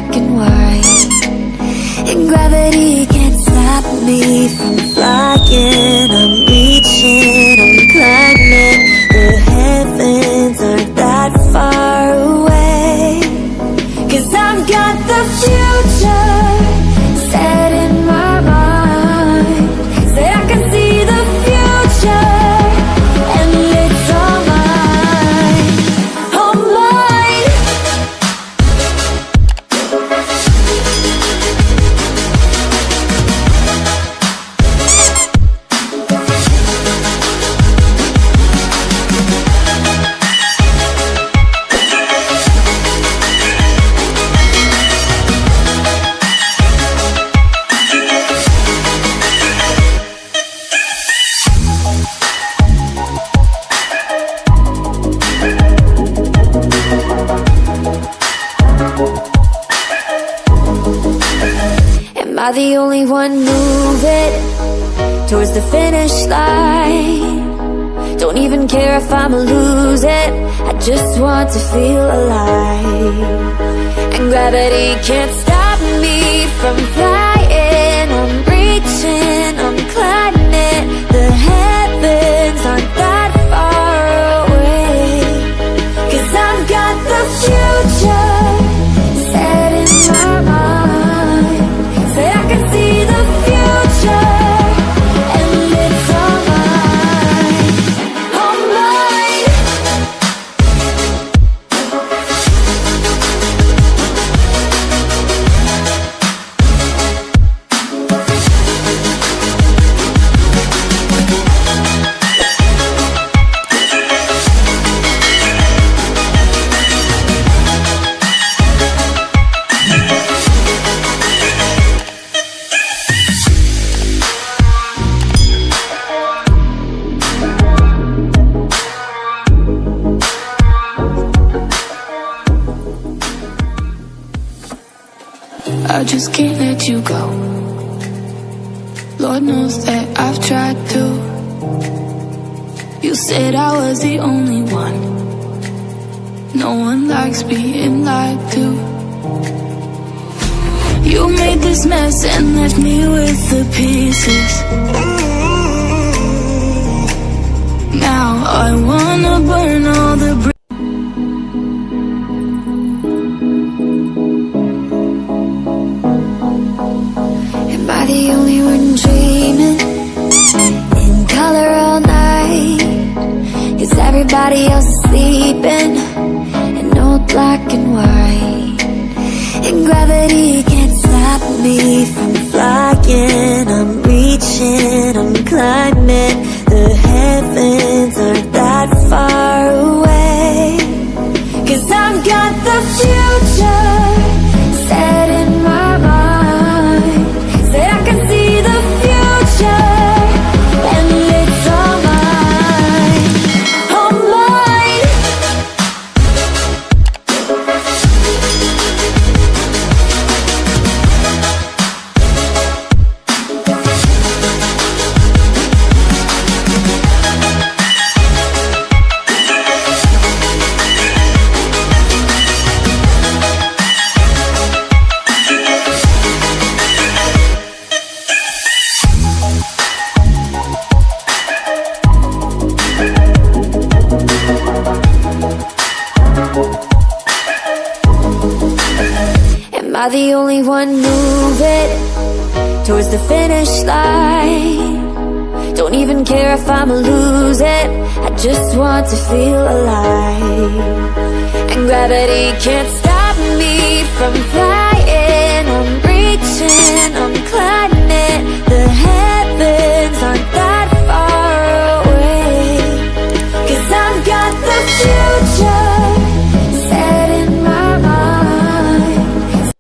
black and white, and gravity can't stop me from flying. I'm reaching, I'm climbing. The heavens aren't that far away, 'cause I've got the future set in my mind. Say I can see the future, and it's all mine, all mine. Am I the only one moving towards the finish line? Don't even care if I'ma lose it, I just want to feel alive. And gravity can't stop me from flying. I'm reaching, I'm climbing. The heavens aren't that far away, 'cause I've got the future set in my mind. Say I can see the future, and it's all mine, all mine. I just can't let you go. Lord knows that I've tried to. You said I was the only one. No one likes being lied to. You made this mess and left me with the pieces. Now I wanna burn all the bridges. Am I the only one dreaming in color all night? 'Cause everybody else is sleeping in old black and white, and gravity can't stop me from flying. I'm reaching, I'm climbing. The heavens aren't that far away, 'cause I've got the future set in my mind. Say I can see the future, and it's all mine, all mine. Am I the only one moving towards the finish line? Don't even care if I'ma lose it, I just want to feel alive. And gravity can't stop me from flying. I'm reaching, I'm